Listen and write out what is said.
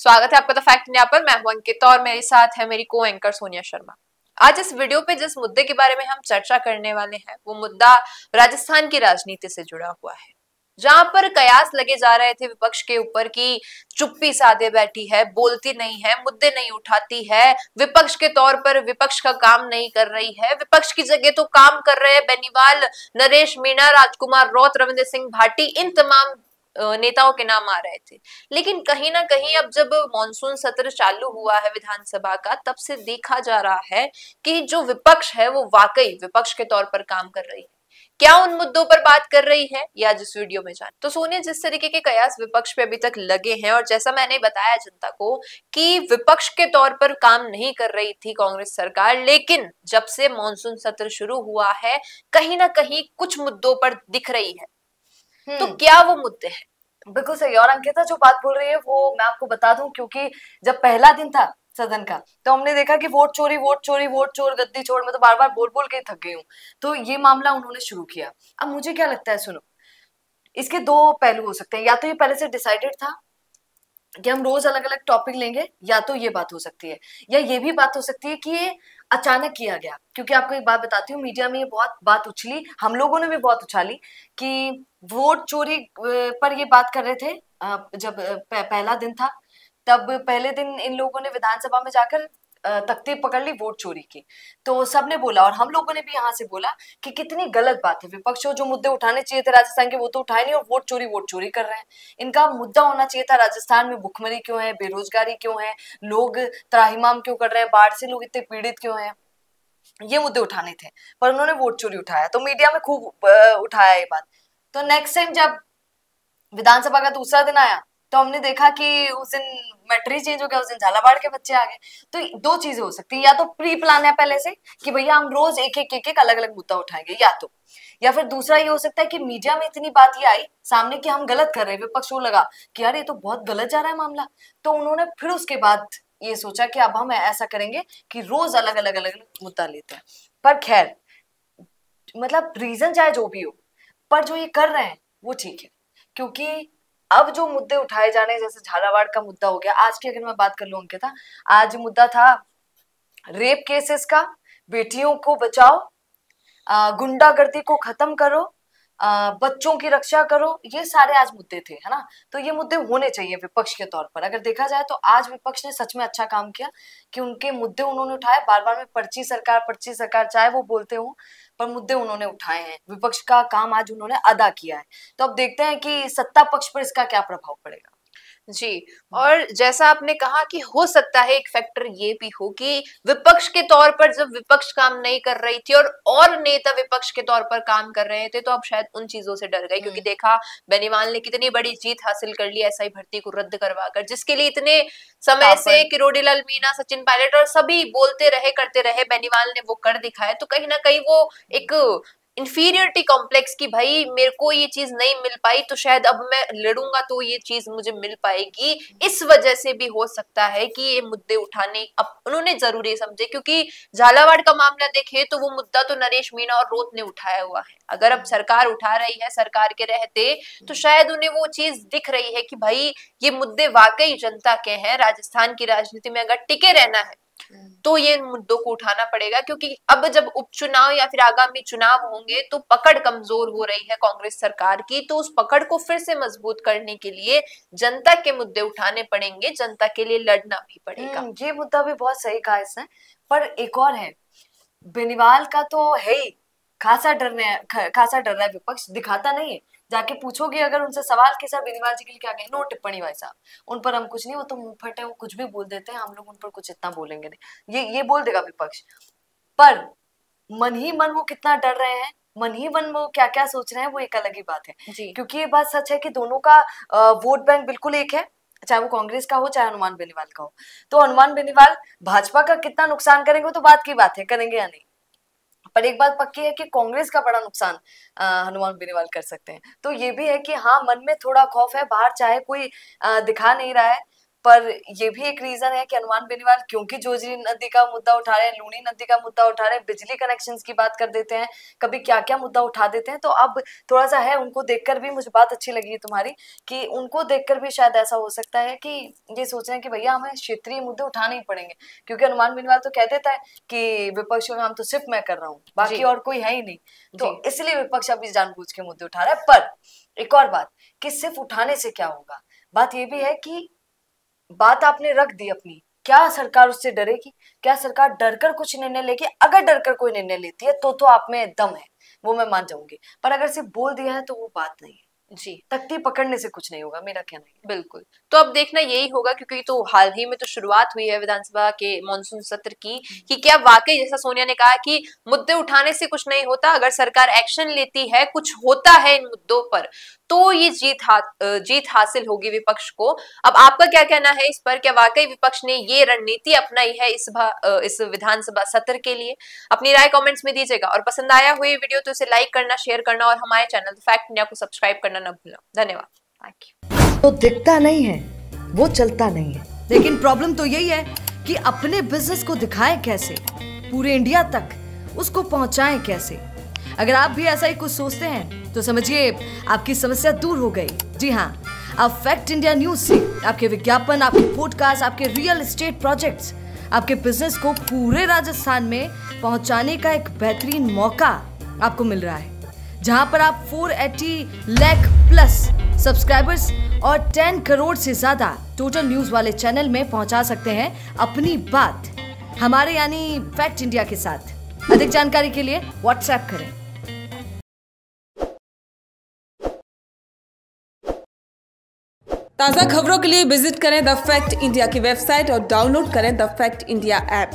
स्वागत है आपका द फैक्ट इंडिया पर। मैं हूं अंकिता और मेरे साथ है मेरी को एंकर सोनिया शर्मा। आज इस वीडियो पे जिस मुद्दे के बारे में हम चर्चा करने वाले हैं वो मुद्दा राजस्थान की राजनीति से जुड़ा हुआ है, जहां पर कयास लगे जा रहे थे विपक्ष के ऊपर कि चुप्पी साधे बैठी है, बोलती नहीं है, मुद्दे नहीं उठाती है, विपक्ष के तौर पर विपक्ष का काम नहीं कर रही है। विपक्ष की जगह तो काम कर रहे हैं बेनीवाल, नरेश मीणा, राजकुमार रौत, रविंद्र सिंह भाटी, इन तमाम नेताओं के नाम आ रहे थे। लेकिन कहीं ना कहीं अब जब मॉनसून सत्र चालू हुआ है विधानसभा का, तब से देखा जा रहा है कि जो विपक्ष है वो वाकई विपक्ष के तौर पर काम कर रही है। क्या उन मुद्दों पर बात कर रही है या जिस वीडियो में जान तो सोनिया, जिस तरीके के कयास विपक्ष पे अभी तक लगे हैं और जैसा मैंने बताया जनता को कि विपक्ष के तौर पर काम नहीं कर रही थी कांग्रेस सरकार, लेकिन जब से मॉनसून सत्र शुरू हुआ है कहीं ना कहीं कुछ मुद्दों पर दिख रही है। तो क्या वो मुद्दे हैं? बिल्कुल सही। और अंकिता जो बात बोल रही है वो मैं आपको बता दूं, क्योंकि जब पहला दिन था सदन का तो हमने देखा कि वोट चोरी वोट चोरी वोट चोर गद्दी छोड़, मैं तो बार बार बोल बोल के थक गई हूँ। तो ये मामला उन्होंने शुरू किया। अब मुझे क्या लगता है, सुनो, इसके दो पहलू हो सकते हैं। या तो ये पहले से डिसाइडेड था कि हम रोज अलग अलग टॉपिक लेंगे, या तो ये बात हो सकती है, या ये भी बात हो सकती है कि ये अचानक किया गया। क्योंकि आपको एक बात बताती हूँ, मीडिया में ये बहुत बात उछली, हम लोगों ने भी बहुत उछाली कि वोट चोरी पर ये बात कर रहे थे। जब पहला दिन था तब पहले दिन इन लोगों ने विधानसभा में जाकर तख्ती पकड़ ली वोट चोरी की। तो सबने बोला और हम लोगों ने भी यहाँ से बोला कि कितनी गलत बात है। विपक्ष को जो मुद्दे उठाने चाहिए थे राजस्थान के वो तो उठाए नहीं, और वोट चोरी कर रहे हैं। इनका मुद्दा होना चाहिए था राजस्थान में भुखमरी क्यों है, बेरोजगारी क्यों है, लोग त्राहिमाम क्यों कर रहे हैं, बाढ़ से लोग इतने पीड़ित क्यों हैं, ये मुद्दे उठाने थे। पर उन्होंने वोट चोरी उठाया, तो मीडिया में खूब उठाया ये बात। तो नेक्स्ट टाइम जब विधानसभा का दूसरा दिन आया तो हमने देखा कि उस दिन मैट्री चेंज हो गया, उस दिन झालावाड़ के बच्चे आ गए। तो दो चीजें हो सकती है, या तो प्री प्लान है पहले से कि भैया हम रोज एक एक अलग अलग मुद्दा उठाएंगे, या फिर दूसरा ये हो सकता है कि मीडिया में इतनी बात ये आई सामने कि हम गलत कर रहे हैं, विपक्ष को लगा कि यार ये तो बहुत गलत जा रहा है मामला। तो उन्होंने फिर उसके बाद ये सोचा कि अब हम ऐसा करेंगे कि रोज अलग अलग मुद्दा लेते हैं। पर खैर, मतलब रीजन चाहे जो भी हो, पर जो ये कर रहे हैं वो ठीक है। क्योंकि अब जो मुद्दे उठाए जाने, जैसे झालावाड़ का मुद्दा हो गया, आज की अगर मैं बात कर लूं अंकिता, आज मुद्दा था रेप केसेस का, बेटियों को बचाओ, गुंडागर्दी को खत्म करो, बच्चों की रक्षा करो, ये सारे आज मुद्दे थे, है ना। तो ये मुद्दे होने चाहिए विपक्ष के तौर पर। अगर देखा जाए तो आज विपक्ष ने सच में अच्छा काम किया कि उनके मुद्दे उन्होंने उठाए। बार बार में पर्ची सरकार चाहे वो बोलते हो, पर मुद्दे उन्होंने उठाए हैं। विपक्ष का काम आज उन्होंने अदा किया है। तो अब देखते हैं कि सत्ता पक्ष पर इसका क्या प्रभाव पड़ेगा। जी, और जैसा आपने कहा कि हो सकता है एक फैक्टर ये भी हो कि विपक्ष के तौर पर जब विपक्ष काम नहीं कर रही थी और नेता विपक्ष के तौर पर काम कर रहे थे, तो अब शायद उन चीजों से डर गए। क्योंकि देखा बेनीवाल ने कितनी बड़ी जीत हासिल कर ली एसआई भर्ती को रद्द करवाकर, जिसके लिए इतने समय से किरोड़ीलाल मीणा, सचिन पायलट और सभी बोलते रहे, करते रहे, बेनीवाल ने वो कर दिखाया। तो कहीं ना कहीं वो एक इंफीरियरिटी कॉम्प्लेक्स की भाई मेरे को ये चीज नहीं मिल पाई तो शायद अब मैं लड़ूंगा तो ये चीज मुझे मिल पाएगी, इस वजह से भी हो सकता है कि ये मुद्दे उठाने अब उन्होंने जरूरी समझे। क्योंकि झालावाड़ का मामला देखे तो वो मुद्दा तो नरेश मीणा और रोत ने उठाया हुआ है। अगर अब सरकार उठा रही है सरकार के रहते, तो शायद उन्हें वो चीज दिख रही है कि भाई ये मुद्दे वाकई जनता के हैं, राजस्थान की राजनीति में अगर टिके रहना है तो ये मुद्दों को उठाना पड़ेगा। क्योंकि अब जब उपचुनाव या फिर आगामी चुनाव होंगे तो पकड़ कमजोर हो रही है कांग्रेस सरकार की, तो उस पकड़ को फिर से मजबूत करने के लिए जनता के मुद्दे उठाने पड़ेंगे, जनता के लिए लड़ना भी पड़ेगा। ये मुद्दा भी बहुत सही कहा इसने। पर एक और है, बेनीवाल का तो है ही खासा डर रहा है विपक्ष, दिखाता नहीं है। जाके पूछोगे अगर उनसे सवाल के सर बेनीवाल जी के लिए क्या कहें, नो टिप्पणी भाई साहब, उन पर हम कुछ नहीं, वो तो मुंह फट है, वो कुछ भी बोल देते हैं, हम लोग उन पर कुछ इतना बोलेंगे नहीं, ये बोल देगा विपक्ष। पर मन ही मन वो कितना डर रहे हैं, मन ही मन वो क्या क्या सोच रहे हैं, वो एक अलग ही बात है। क्योंकि ये बात सच है कि दोनों का वोट बैंक बिल्कुल एक है, चाहे वो कांग्रेस का हो चाहे हनुमान बेनीवाल का हो। तो हनुमान बेनीवाल भाजपा का कितना नुकसान करेंगे वो तो बात की बात है, करेंगे या नहीं। पर एक बात पक्की है कि कांग्रेस का बड़ा नुकसान हनुमान बेनीवाल कर सकते हैं। तो ये भी है कि हाँ, मन में थोड़ा खौफ है, बाहर चाहे कोई दिखा नहीं रहा है, पर ये भी एक रीजन है कि हनुमान बेनीवाल क्योंकि जोजरी नदी का मुद्दा उठा रहे हैं, लूनी नदी का मुद्दा उठा रहे हैं, बिजली कनेक्शंस की बात कर देते हैं, कभी क्या क्या मुद्दा उठा देते हैं। तो अब थोड़ा सा है, उनको देखकर भी मुझे बात अच्छी लगी है तुम्हारी कि उनको देखकर भी शायद ऐसा हो सकता है कि ये सोच रहे हैं कि भैया हमें क्षेत्रीय मुद्दे उठाने ही पड़ेंगे, क्योंकि हनुमान बेनीवाल तो कह देता है कि विपक्ष का काम तो सिर्फ मैं कर रहा हूँ, बाकी और कोई है ही नहीं। तो इसलिए विपक्ष अभी जानबूझ के मुद्दे उठा रहा है। पर एक और बात कि सिर्फ उठाने से क्या होगा, बात ये भी है कि बात आपने रख दी अपनी, क्या सरकार उससे डरेगी? क्या सरकार डरकर कुछ निर्णय लेगी? अगर डरकर कोई निर्णय लेती है तो आप में दम है, वो मैं मान जाऊंगी। पर अगर सिर्फ बोल दिया है तो वो बात नहीं है जी। तख्ती पकड़ने से कुछ नहीं होगा, मेरा कहना है। बिल्कुल, तो अब देखना यही होगा, क्योंकि तो हाल ही में तो शुरुआत हुई है विधानसभा के मॉनसून सत्र की, कि क्या वाकई जैसा सोनिया ने कहा कि मुद्दे उठाने से कुछ नहीं होता, अगर सरकार एक्शन लेती है, कुछ होता है इन मुद्दों पर, तो ये जीत हासिल होगी विपक्ष को। अब आपका क्या कहना है इस पर? क्या वाकई विपक्ष ने ये रणनीति अपनाई है इस विधानसभा सत्र के लिए? अपनी राय कमेंट्स में दीजिएगा, और पसंद आया हुआ वीडियो तो इसे लाइक करना, शेयर करना, और हमारे चैनल फैक्ट इंडिया को सब्सक्राइब करना न भूलना। धन्यवाद। Thank you. तो दिखता नहीं है वो चलता नहीं है, लेकिन प्रॉब्लम तो यही है कि अपने बिजनेस को दिखाएं कैसे, पूरे इंडिया तक उसको पहुंचाएं कैसे। अगर आप भी ऐसा ही कुछ सोचते हैं तो समझिए आपकी समस्या दूर हो गई। जी हाँ, अब फैक्ट इंडिया न्यूज से आपके विज्ञापन, आपके पॉडकास्ट, आपके रियल एस्टेट प्रोजेक्ट्स, आपके बिजनेस को पूरे राजस्थान में पहुंचाने का एक बेहतरीन मौका आपको मिल रहा है, जहां पर आप 480 लाख प्लस सब्सक्राइबर्स और 10 करोड़ से ज्यादा टोटल न्यूज वाले चैनल में पहुंचा सकते हैं अपनी बात हमारे यानी फैक्ट इंडिया के साथ। अधिक जानकारी के लिए व्हाट्सएप करें। ताज़ा खबरों के लिए विजिट करें द फैक्ट इंडिया की वेबसाइट और डाउनलोड करें द फैक्ट इंडिया ऐप।